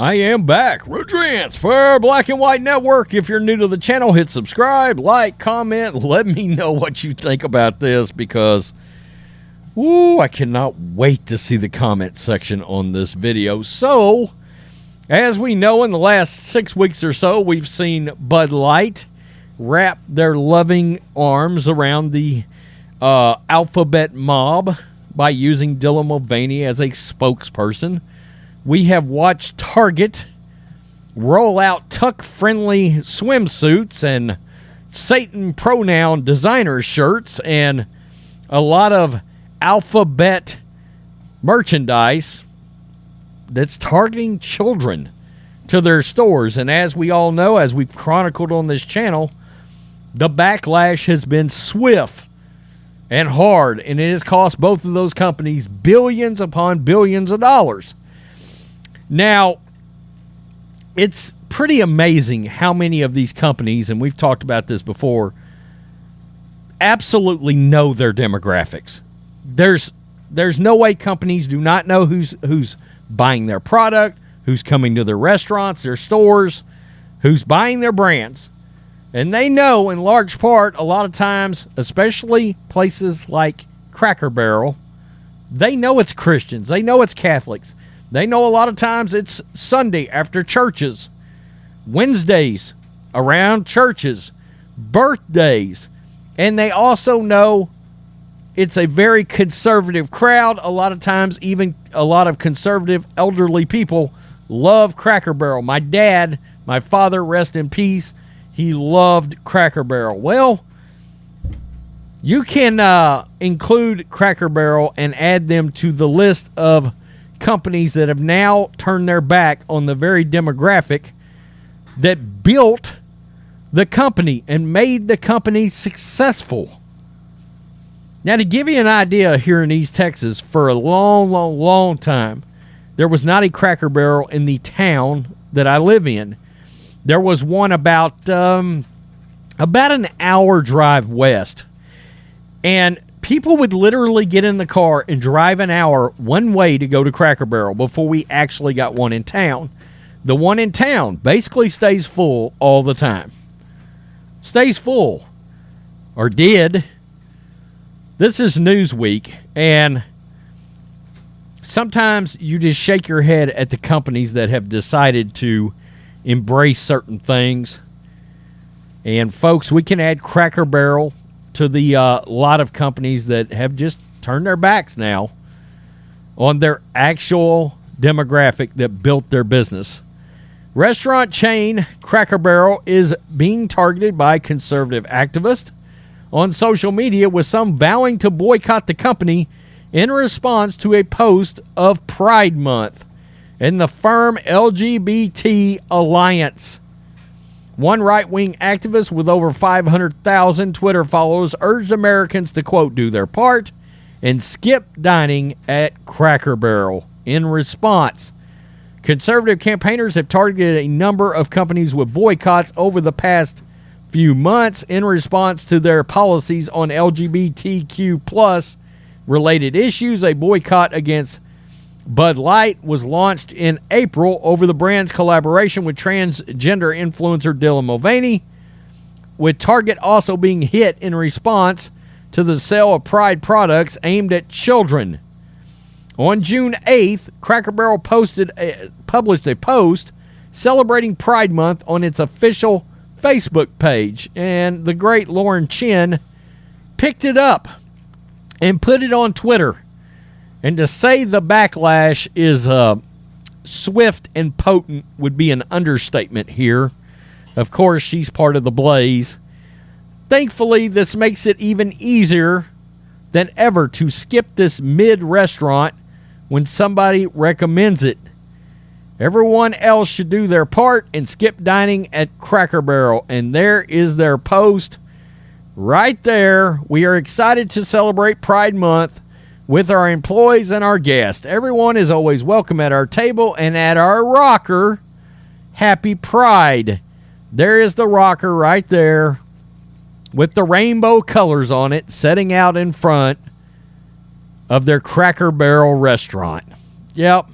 I am back. Rant for Black and White Network. If you're new to the channel, hit subscribe, like, comment. Let me know what you think about this because, I cannot wait to see the comment section on this video. So, as we know, in the last 6 weeks or so, we've seen Bud Light wrap their loving arms around the alphabet mob by using Dylan Mulvaney as a spokesperson. We have watched Target roll out tuck-friendly swimsuits and Satan pronoun designer shirts and a lot of alphabet merchandise that's targeting children to their stores. And as we all know, as we've chronicled on this channel, the backlash has been swift and hard, and it has cost both of those companies billions upon billions of dollars. Now, it's pretty amazing how many of these companies, and we've talked about this before, absolutely know their demographics. There's no way companies do not know who's buying their product, who's coming to their restaurants, their stores, who's buying their brands. And they know, in large part, a lot of times, especially places like Cracker Barrel, they know it's Christians. They know it's Catholics. They know a lot of times it's Sunday after churches, Wednesdays around churches, birthdays. And they also know it's a very conservative crowd. A lot of times, even a lot of conservative elderly people love Cracker Barrel. My dad, my father, rest in peace, he loved Cracker Barrel. Well, you can include Cracker Barrel and add them to the list of companies that have now turned their back on the very demographic that built the company and made the company successful. Now, to give you an idea, here in East Texas, for a long time, there was not a Cracker Barrel in the town that I live in. There was one about an hour drive west. And people would literally get in the car and drive an hour one way to go to Cracker Barrel before we actually got one in town. The one in town basically stays full all the time. Stays full. Or did. This is Newsweek, and sometimes you just shake your head at the companies that have decided to embrace certain things. And folks, we can add Cracker Barrel to the lot of companies that have just turned their backs now on their actual demographic that built their business. Restaurant chain Cracker Barrel is being targeted by conservative activists on social media, with some vowing to boycott the company in response to a post of Pride Month and the firm LGBT Alliance. One right-wing activist with over 500,000 Twitter followers urged Americans to, quote, do their part and skip dining at Cracker Barrel. In response, conservative campaigners have targeted a number of companies with boycotts over the past few months in response to their policies on LGBTQ plus related issues. A boycott against Bud Light was launched in April over the brand's collaboration with transgender influencer Dylan Mulvaney, with Target also being hit in response to the sale of Pride products aimed at children. On June 8th, Cracker Barrel published a post celebrating Pride Month on its official Facebook page, and the great Lauren Chin picked it up and put it on Twitter. And to say the backlash is swift and potent would be an understatement here. Of course, she's part of the blaze. Thankfully, this makes it even easier than ever to skip this mid-restaurant when somebody recommends it. Everyone else should do their part and skip dining at Cracker Barrel. And there is their post right there. We are excited to celebrate Pride Month with our employees and our guests. Everyone is always welcome at our table and at our rocker. Happy Pride. There is the rocker right there with the rainbow colors on it, setting out in front of their Cracker Barrel restaurant. Yep.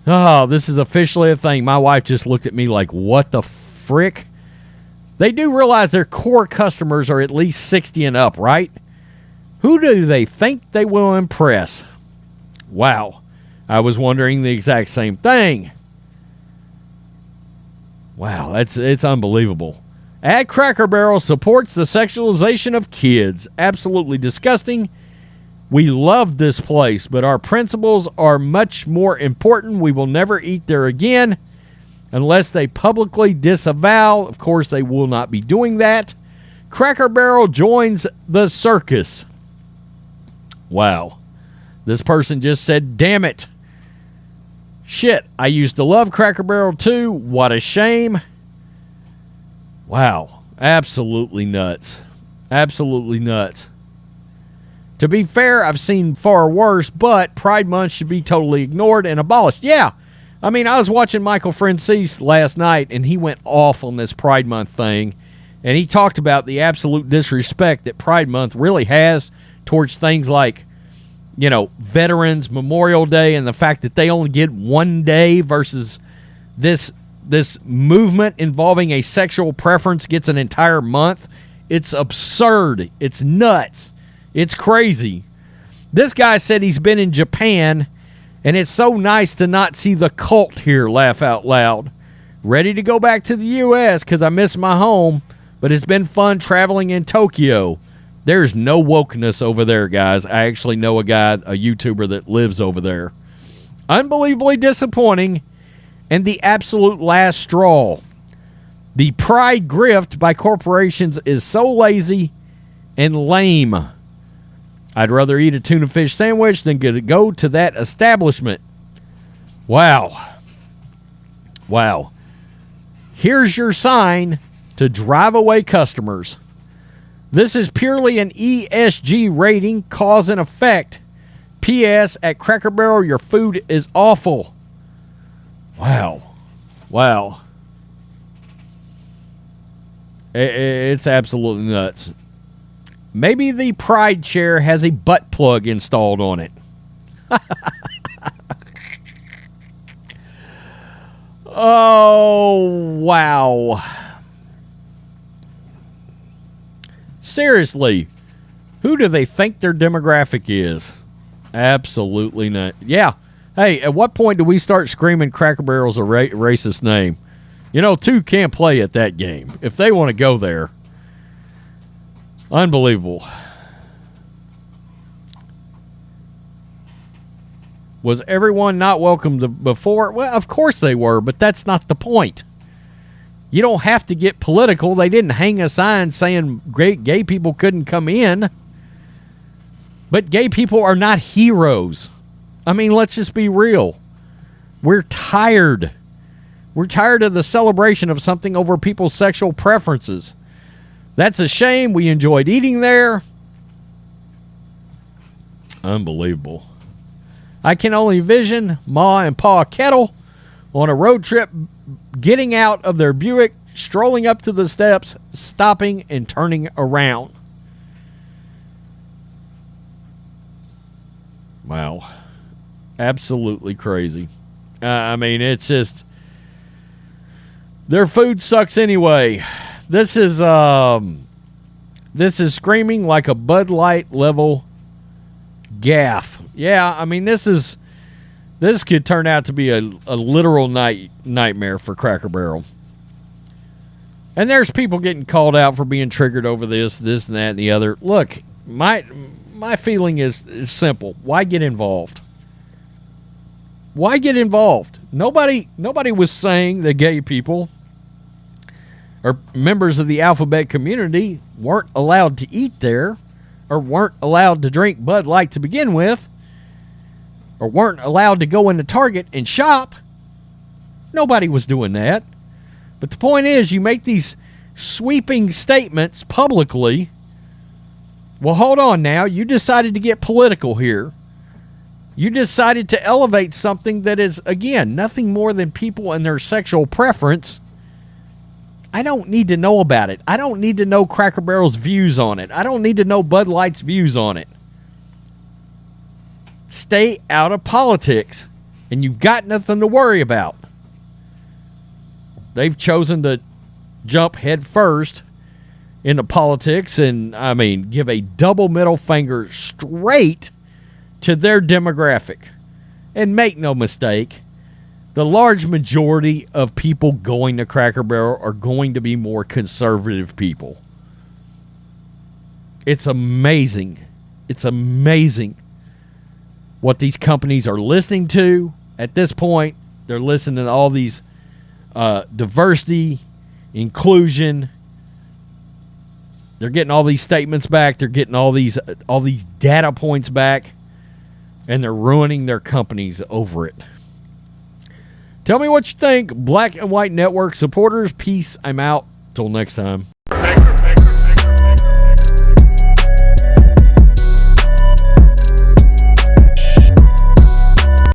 Oh, this is officially a thing. My wife just looked at me like, what the frick? They do realize their core customers are at least 60 and up, right? Who do they think they will impress? Wow. I was wondering the exact same thing. Wow, it's unbelievable. At Cracker Barrel supports the sexualization of kids. Absolutely disgusting. We love this place, but our principles are much more important. We will never eat there again unless they publicly disavow. Of course, they will not be doing that. Cracker Barrel joins the circus. Wow. This person just said, damn it. Shit, I used to love Cracker Barrel too. What a shame. Wow. Absolutely nuts. Absolutely nuts. To be fair, I've seen far worse, but Pride Month should be totally ignored and abolished. Yeah. I mean, I was watching Michael Francis last night, and he went off on this Pride Month thing, and he talked about the absolute disrespect that Pride Month really has towards things like, you know, Veterans Memorial Day and the fact that they only get one day versus this movement involving a sexual preference gets an entire month. It's absurd. It's nuts. It's crazy. This guy said he's been in Japan, and it's so nice to not see the cult here, laugh out loud. Ready to go back to the U.S. because I miss my home, but it's been fun traveling in Tokyo. There's no wokeness over there, guys. I actually know a guy, a YouTuber that lives over there. Unbelievably disappointing, and the absolute last straw. The pride grift by corporations is so lazy and lame. I'd rather eat a tuna fish sandwich than go to that establishment. Wow. Wow. Here's your sign to drive away customers. This is purely an ESG rating, cause and effect. P.S. At Cracker Barrel, your food is awful. Wow. Wow. It's absolutely nuts. Maybe the Pride chair has a butt plug installed on it. Oh, wow. Seriously, who do they think their demographic is? Absolutely not. Yeah. Hey, at what point do we start screaming Cracker Barrel's a racist name? You know, two can't play at that game if they want to go there. Unbelievable. Was everyone not welcome before? Well, of course they were, but that's not the point. You don't have to get political. They didn't hang a sign saying gay people couldn't come in. But gay people are not heroes. I mean, let's just be real. We're tired. We're tired of the celebration of something over people's sexual preferences. That's a shame. We enjoyed eating there. Unbelievable. I can only vision Ma and Pa Kettle on a road trip, getting out of their Buick, strolling up to the steps, stopping and turning around. Wow. Absolutely crazy. I mean, it's just, their food sucks anyway. This is screaming like a Bud Light level gaffe. Yeah, I mean, this could turn out to be a literal nightmare for Cracker Barrel. And there's people getting called out for being triggered over this, and that, and the other. Look, my feeling is simple. Why get involved? Why get involved? Nobody was saying that gay people or members of the alphabet community weren't allowed to eat there, or weren't allowed to drink Bud Light to begin with, or weren't allowed to go into Target and shop. Nobody was doing that. But the point is, you make these sweeping statements publicly. Well, hold on now. You decided to get political here. You decided to elevate something that is, again, nothing more than people and their sexual preference. I don't need to know about it. I don't need to know Cracker Barrel's views on it. I don't need to know Bud Light's views on it. Stay out of politics and you've got nothing to worry about. They've chosen to jump head first into politics and, I mean, give a double middle finger straight to their demographic. And make no mistake, the large majority of people going to Cracker Barrel are going to be more conservative people. It's amazing. It's amazing what these companies are listening to at this point. They're listening to all these diversity, inclusion. They're getting all these statements back. They're getting all these data points back, and they're ruining their companies over it. Tell me what you think, Black and White Network supporters. Peace. I'm out. Till next time.